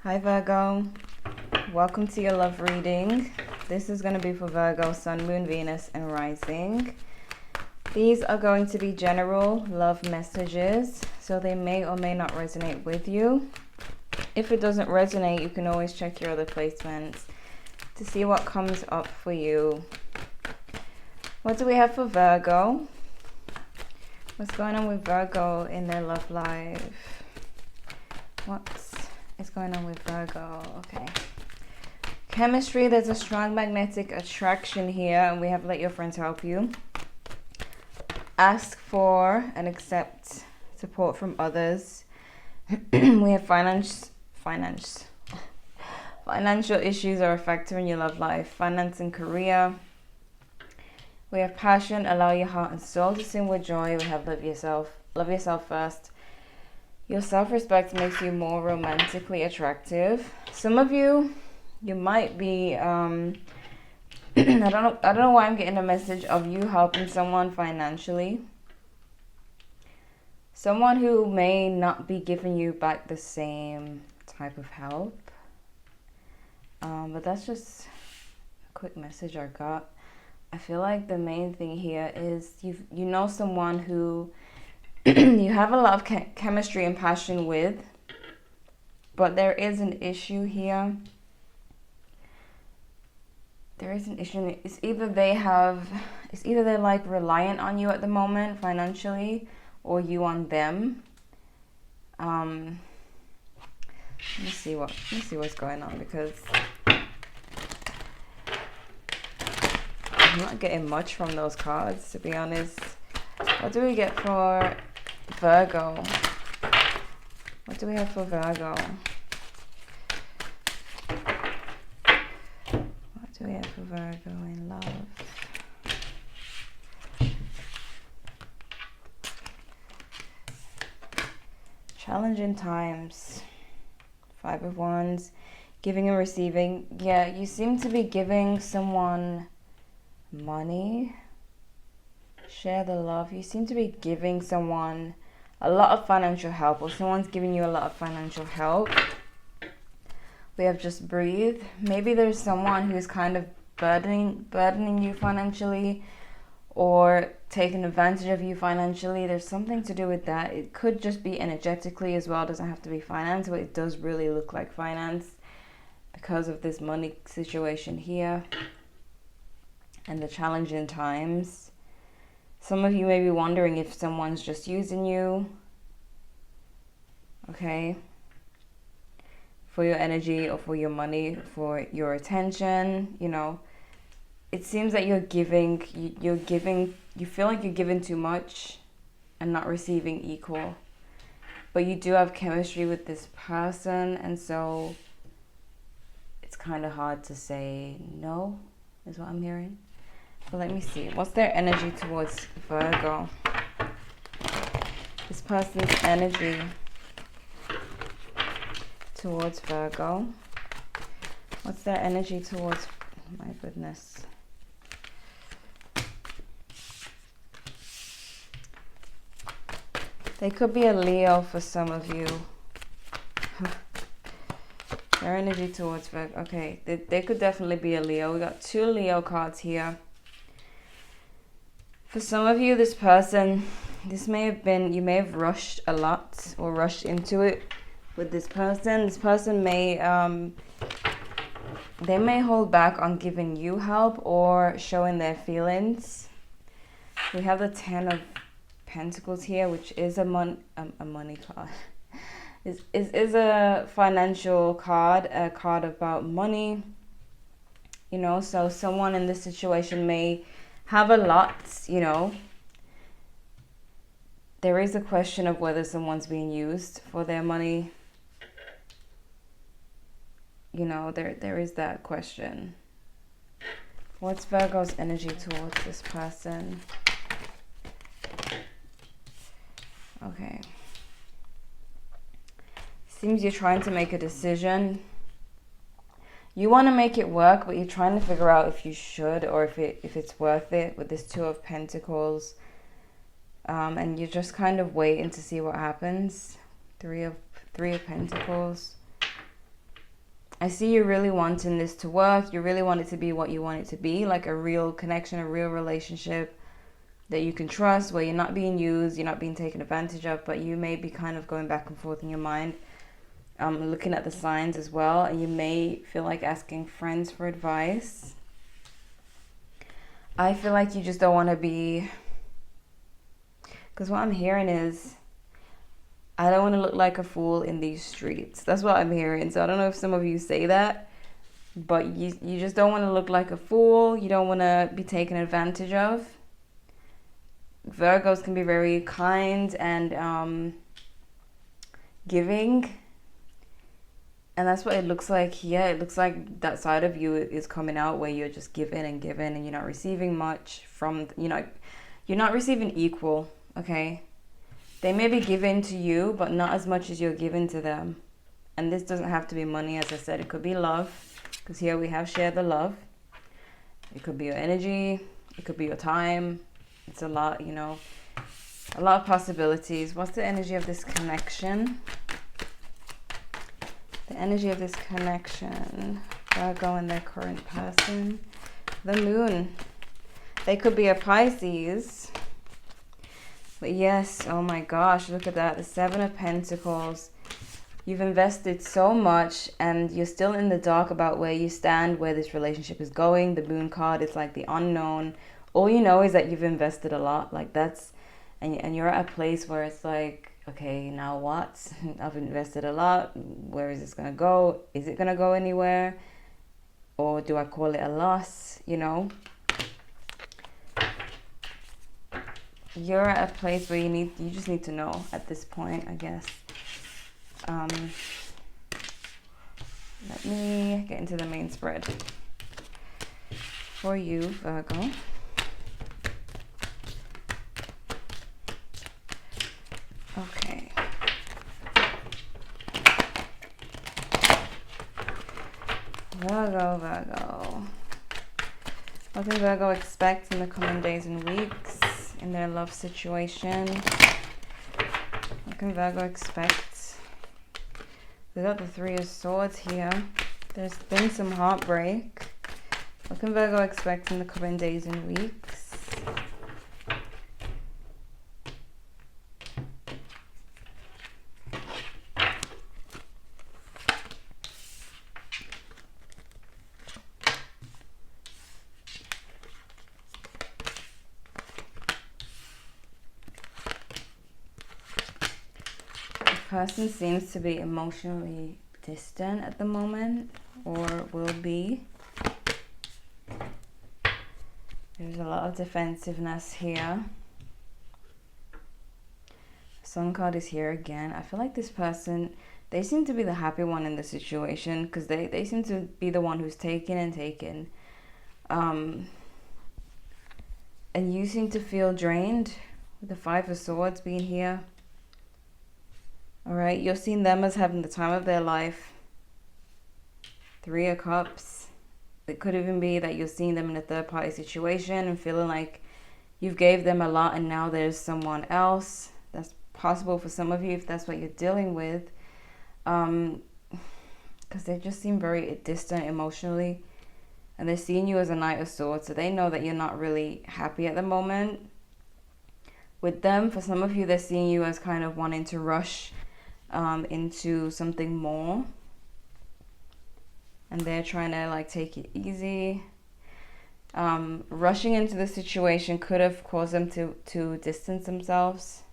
Hi Virgo, welcome to your love reading. This is going to be for Virgo, Sun, Moon, Venus and Rising. These are going to be general love messages, so they may or may not resonate with you. If it doesn't resonate, you can always check your other placements to see what comes up for you. What do we have for Virgo? What's going on with Virgo in their love life? What is going on with Virgo? Okay. Chemistry, there's a strong magnetic attraction here, and we have let your friends help you. Ask for and accept support from others. We have financial issues are a factor in your love life. Finance and career. We have passion, allow your heart and soul to sing with joy. We have love yourself first. Your self-respect makes you more romantically attractive. Some of you might be, I don't know why I'm getting a message of you helping someone financially. Someone who may not be giving you back the same type of help. But that's just a quick message I got. I feel like the main thing here is you know someone who you have a lot of chemistry and passion with, but there is an issue here. There is an issue. It's either they're like reliant on you at the moment financially, or you on them. Let me see what's going on, because I'm not getting much from those cards, to be honest. What do we get for Virgo? What do we have for Virgo? What do we have for Virgo in love? Challenging times. 5 of Wands. Giving and receiving. Yeah, you seem to be giving someone money. Share the love. You seem to be giving someone a lot of financial help, or someone's giving you a lot of financial help. We have just breathe. Maybe there's someone who's kind of burdening you financially, or taking advantage of you financially. There's something to do with that. It could just be energetically as well. It doesn't have to be finance, but it does really look like finance because of this money situation here and the challenging times. Some of you may be wondering if someone's just using you, okay, for your energy or for your money, for your attention. You know, it seems that you're giving, you feel like you're giving too much and not receiving equal. But you do have chemistry with this person, and so it's kind of hard to say no, is what I'm hearing. But let me see. What's their energy towards Virgo? This person's energy towards Virgo. What's their energy towards... Oh my goodness. They could be a Leo for some of you. Their energy towards Virgo. Okay, they could definitely be a Leo. We got 2 Leo cards here. For some of you, this person, this may have been, you may have rushed a lot or rushed into it with this person. This person may, they may hold back on giving you help or showing their feelings. We have the 10 of Pentacles here, which is a money card. is a financial card, a card about money. You know, so someone in this situation may have a lot, you know. There is a question of whether someone's being used for their money. You know, there is that question. What's Virgo's energy towards this person? Okay. Seems you're trying to make a decision. You want to make it work, but you're trying to figure out if you should, or if it's worth it with this 2 of Pentacles. And you're just kind of waiting to see what happens. 3 of Pentacles. I see you really wanting this to work. You really want it to be what you want it to be, like a real connection, a real relationship that you can trust, where you're not being used, you're not being taken advantage of, but you may be kind of going back and forth in your mind, looking at the signs as well, and you may feel like asking friends for advice. I feel like you just don't want to be, because what I'm hearing is, I don't want to look like a fool in these streets. That's what I'm hearing. So I don't know if some of you say that, but you just don't want to look like a fool. You don't want to be taken advantage of. Virgos can be very kind and giving. And that's what it looks like here. It looks like that side of you is coming out where you're just giving and giving and you're not receiving much from, you're not receiving equal, okay? They may be giving to you, but not as much as you're giving to them. And this doesn't have to be money, as I said. It could be love, because here we have share the love. It could be your energy. It could be your time. It's a lot, a lot of possibilities. What's the energy of this connection? The energy of this connection. Virgo and their current person. The moon. They could be a Pisces. But yes, oh my gosh, look at that. The Seven of Pentacles. You've invested so much and you're still in the dark about where you stand, where this relationship is going. The Moon card is like the unknown. All you know is that you've invested a lot. Like that's, and you're at a place where it's like, okay, now what? I've invested a lot. Where is this going to go? Is it going to go anywhere? Or do I call it a loss? You're at a place where you just need to know at this point, I guess. Let me get into the main spread for you, Virgo. Okay. Virgo. What can Virgo expect in the coming days and weeks in their love situation? What can Virgo expect? We got the Three of Swords here. There's been some heartbreak. What can Virgo expect in the coming days and weeks? Person seems to be emotionally distant at the moment, or will be. There's a lot of defensiveness here. Sun card is here again. I feel like this person, they seem to be the happy one in the situation, because they seem to be the one who's taken and taken. And you seem to feel drained with the Five of Swords being here. All right, you're seeing them as having the time of their life. Three of Cups. It could even be that you're seeing them in a third-party situation and feeling like you've gave them a lot and now there's someone else. That's possible for some of you if that's what you're dealing with. Because they just seem very distant emotionally. And they're seeing you as a Knight of Swords, so they know that you're not really happy at the moment with them. For some of you, they're seeing you as kind of wanting to rush into something more, and they're trying to like take it easy. Rushing into the situation could have caused them to distance themselves,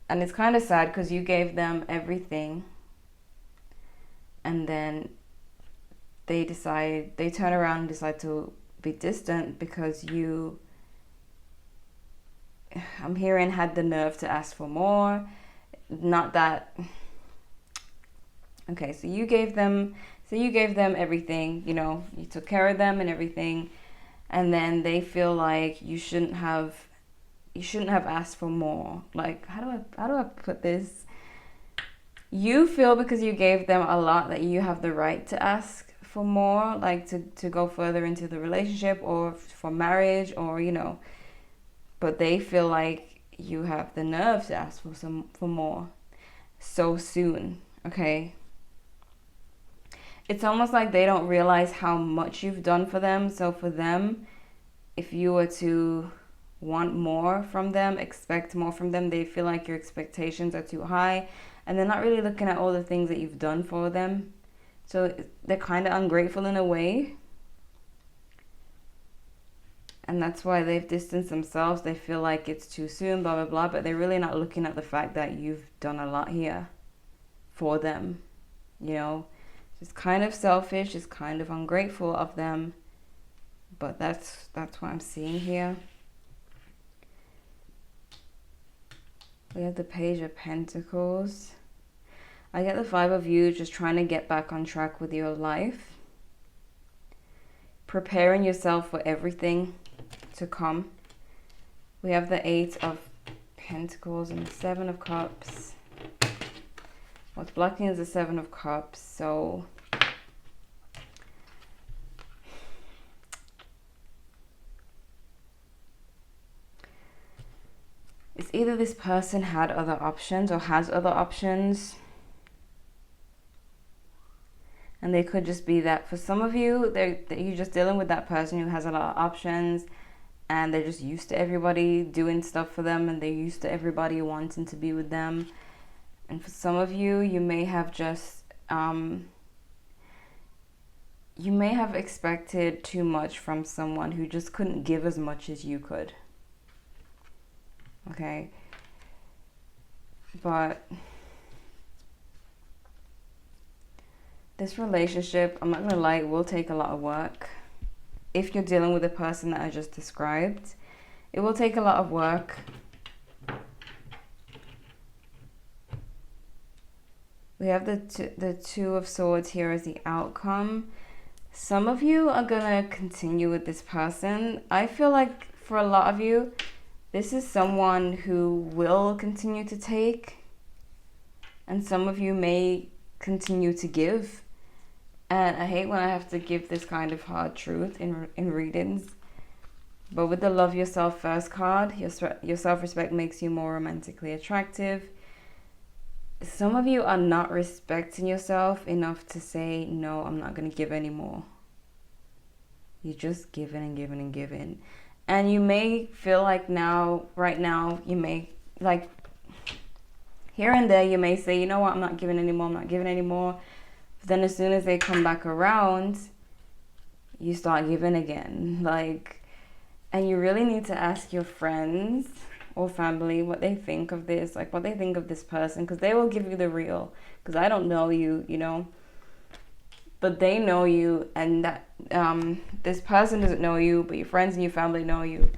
and it's kind of sad because you gave them everything and then they turn around and decide to be distant because you, I'm hearing, had the nerve to ask for more. Not that, okay, so you gave them everything, you took care of them and everything, and then they feel like you shouldn't have asked for more. Like, how do I put this? You feel because you gave them a lot that you have the right to ask for more, like to go further into the relationship or for marriage, or but they feel like you have the nerve to ask for more so soon. Okay, it's almost like they don't realize how much you've done for them. So for them, if you were to want more from them, expect more from them, they feel like your expectations are too high, and they're not really looking at all the things that you've done for them. So they're kind of ungrateful in a way. And that's why they've distanced themselves. They feel like it's too soon, blah, blah, blah. But they're really not looking at the fact that you've done a lot here for them. You know, it's kind of selfish. It's kind of ungrateful of them. But that's what I'm seeing here. We have the Page of Pentacles. I get the vibe of you just trying to get back on track with your life. Preparing yourself for everything to come. We have the 8 of Pentacles and the 7 of Cups. What's blocking is the 7 of Cups. So it's either this person had other options or has other options. And they could just be that for some of you, you're just dealing with that person who has a lot of options, and they're just used to everybody doing stuff for them, and they're used to everybody wanting to be with them. And for some of you, you may have just, you may have expected too much from someone who just couldn't give as much as you could. Okay? But this relationship, I'm not gonna lie, it will take a lot of work. If you're dealing with the person that I just described, it will take a lot of work. We have the Two of Swords here as the outcome. Some of you are gonna continue with this person. I feel like for a lot of you, this is someone who will continue to take, and some of you may continue to give. And I hate when I have to give this kind of hard truth in readings. But with the Love Yourself First card, your self-respect makes you more romantically attractive. Some of you are not respecting yourself enough to say, no, I'm not going to give anymore. You're just giving and giving and giving. And you may feel like right now, you may, like, here and there, you may say, you know what, I'm not giving anymore, I'm not giving anymore. Then as soon as they come back around, you start giving again. Like, and you really need to ask your friends or family what they think of this, like what they think of this person, because they will give you the real. Because I don't know you, you know, but they know you, and that this person doesn't know you, but your friends and your family know you,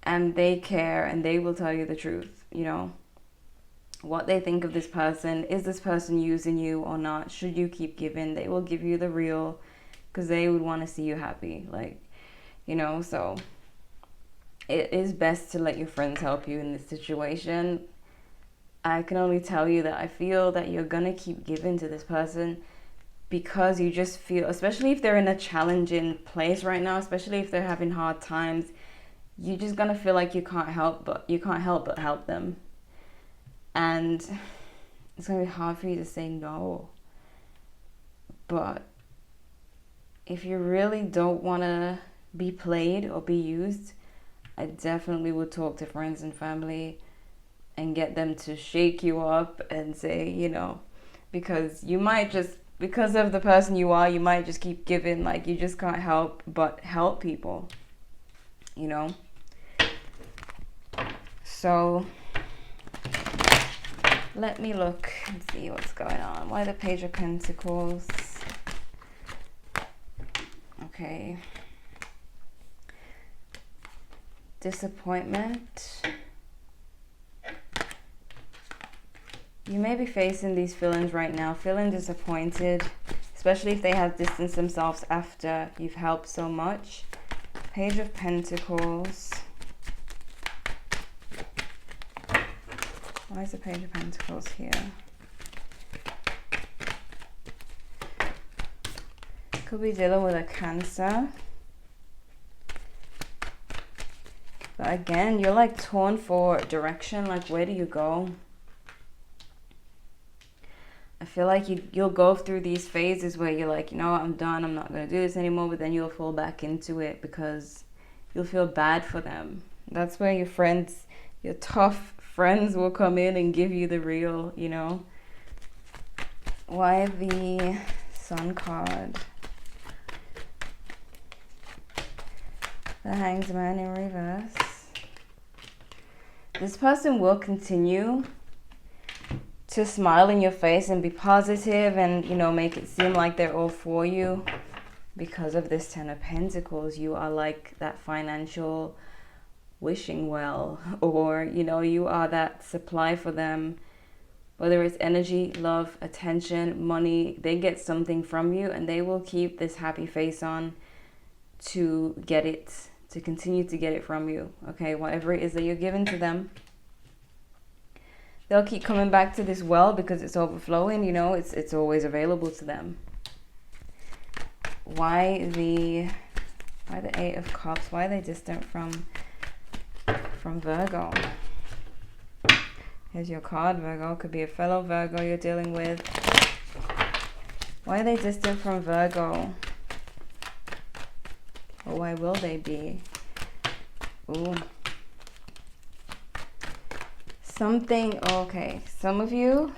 and they care, and they will tell you the truth, you know. What they think of this person. Is this person using you or not? Should you keep giving? They will give you the real, because they would want to see you happy, like, you know. So it is best to let your friends help you in this situation. I can only tell you that I feel that you're gonna keep giving to this person, because you just feel, especially if they're in a challenging place right now, especially if they're having hard times, you're just gonna feel like you can't help but help them. And it's going to be hard for you to say no. But if you really don't want to be played or be used, I definitely would talk to friends and family and get them to shake you up and say, you know, because you might just, because of the person you are, you might just keep giving. Like, you just can't help but help people, you know. So let me look and see what's going on. Why the Page of Pentacles? Okay. Disappointment. You may be facing these feelings right now, feeling disappointed, especially if they have distanced themselves after you've helped so much. Page of Pentacles. Why is the Page of Pentacles here? Could be dealing with a Cancer. But again, you're like torn for direction. Like, where do you go? I feel like you'll go through these phases where you're like, you know what, I'm done, I'm not going to do this anymore, but then you'll fall back into it because you'll feel bad for them. That's where your friends, your tough friends will come in and give you the real, you know. Why the Sun card? The Hanged Man in reverse. This person will continue to smile in your face and be positive and, you know, make it seem like they're all for you. Because of this Ten of Pentacles, you are like that financial wishing well, or, you know, you are that supply for them. Whether it's energy, love, attention, money, they get something from you and they will keep this happy face on to get it, to continue to get it from you. Okay, whatever it is that you're giving to them, they'll keep coming back to this well because it's overflowing, you know, it's always available to them. Why the Eight of Cups? Why are they distant from Virgo? Here's your card, Virgo. Could be a fellow Virgo you're dealing with. Why are they distant from Virgo? Or why will they be? Ooh. Something, okay. Some of you,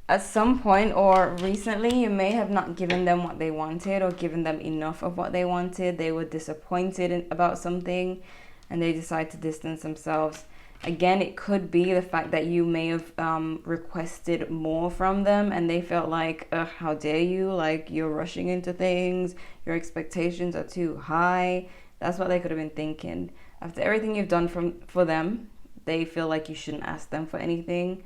at some point or recently, you may have not given them what they wanted or given them enough of what they wanted. They were disappointed about something and they decide to distance themselves. Again, it could be the fact that you may have requested more from them and they felt like, ugh, how dare you? Like, you're rushing into things. Your expectations are too high. That's what they could have been thinking. After everything you've done for them, they feel like you shouldn't ask them for anything,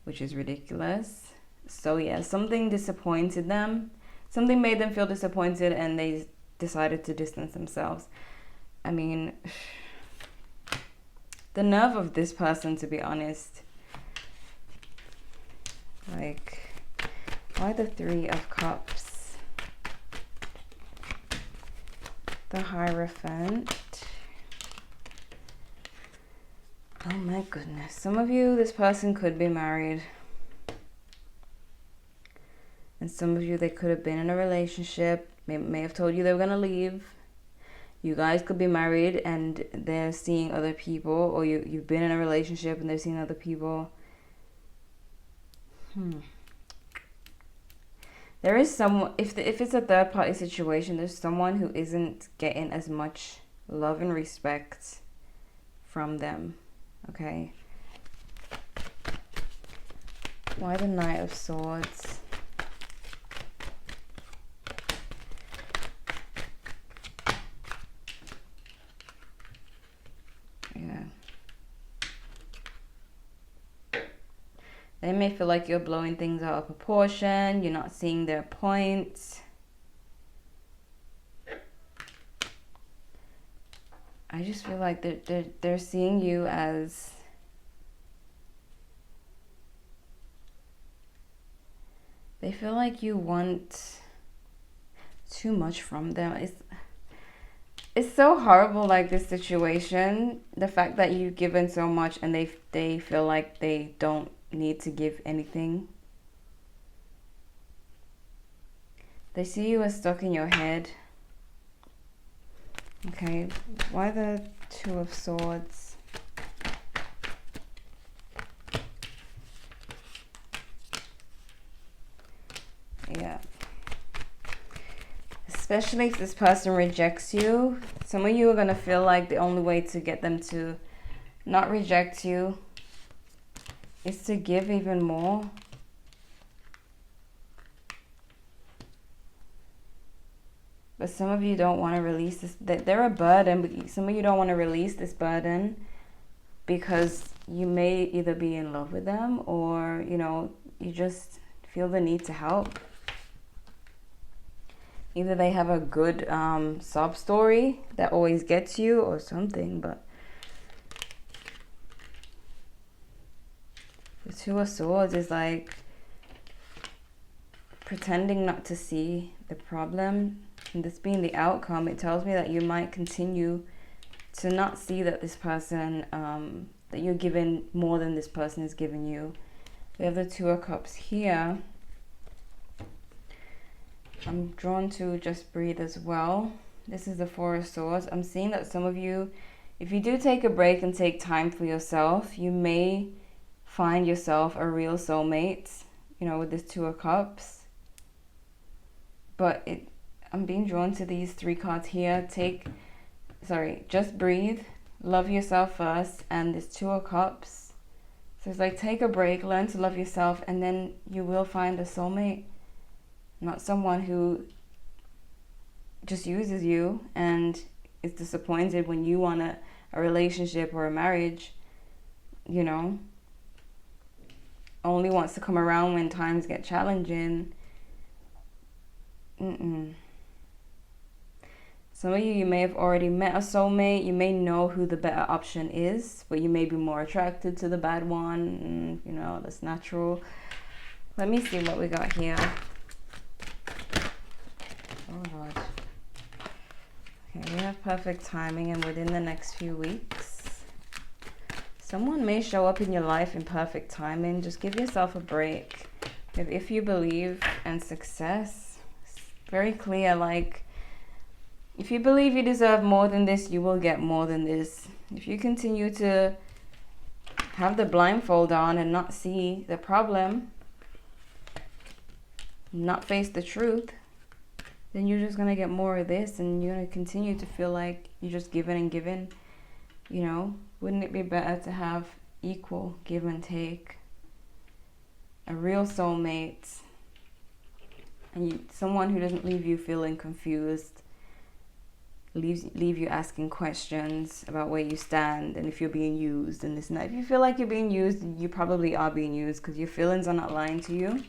which is ridiculous. So yeah, something disappointed them. Something made them feel disappointed and they decided to distance themselves. I mean, the nerve of this person, to be honest. Like, why the Three of Cups? The Hierophant. Oh my goodness. Some of you, this person could be married. And some of you, they could have been in a relationship. May have told you they were going to leave. You guys could be married and they're seeing other people, or you've been in a relationship and they're seeing other people. There is someone, if it's a third party situation, there's someone who isn't getting as much love and respect from them. Okay. Why the Knight of Swords? Yeah. They may feel like you're blowing things out of proportion. You're not seeing their points. I just feel like they're seeing you as they feel like you want too much from them. It's so horrible, like, this situation. The fact that you've given so much and they feel like they don't need to give anything. They see you as stuck in your head. Okay, why the Two of Swords? Yeah. Especially if this person rejects you. Some of you are going to feel like the only way to get them to not reject you is to give even more. But some of you don't want to release this. They're a burden, but some of you don't want to release this burden because you may either be in love with them or, you know, you just feel the need to help. Either they have a good sob story that always gets you or something, but the Two of Swords is like pretending not to see the problem. And this being the outcome, it tells me that you might continue to not see that this person, that you're given more than this person is giving you. We have the Two of Cups here. I'm drawn to just breathe as well. This is the Four of Swords. I'm seeing that some of you, if you do take a break and take time for yourself, you may find yourself a real soulmate, you know, with this Two of Cups. But I'm being drawn to these three cards here. Just breathe, love yourself first, and this Two of Cups. So it's like, take a break, learn to love yourself, and then you will find a soulmate. Not someone who just uses you and is disappointed when you want a relationship or a marriage, you know. Only wants to come around when times get challenging. Some of you may have already met a soulmate. You may know who the better option is, but you may be more attracted to the bad one. You know, that's natural. Let me see what we got here. Oh God. Okay, we have perfect timing, and within the next few weeks, someone may show up in your life in perfect timing. Just give yourself a break. If you believe in success, it's very clear, like, if you believe you deserve more than this, you will get more than this. If you continue to have the blindfold on and not see the problem, not face the truth, then you're just going to get more of this, and you're going to continue to feel like you're just giving and giving. You know, wouldn't it be better to have equal give and take? A real soulmate, and someone who doesn't leave you feeling confused, leave you asking questions about where you stand and if you're being used and this and that. If you feel like you're being used, you probably are being used, because your feelings are not lying to you.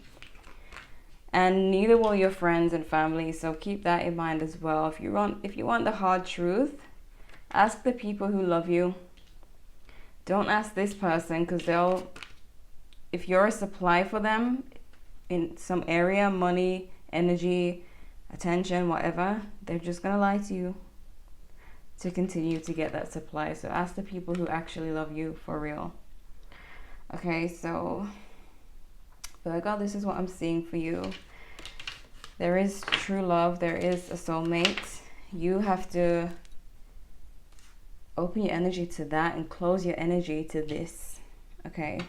And neither will your friends and family, so keep that in mind as well. If you want the hard truth, ask the people who love you. Don't ask this person, because if you're a supply for them in some area, money, energy, attention, whatever, they're just gonna lie to you to continue to get that supply. So ask the people who actually love you for real. Okay, so Virgo, this is what I'm seeing for you. There is true love. There is a soulmate. You have to open your energy to that and close your energy to this. Okay.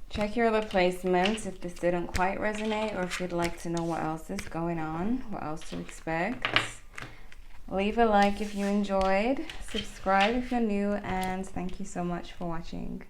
Check your other placements if this didn't quite resonate, or if you'd like to know what else is going on, what else to expect. Leave a like if you enjoyed. Subscribe if you're new, and thank you so much for watching.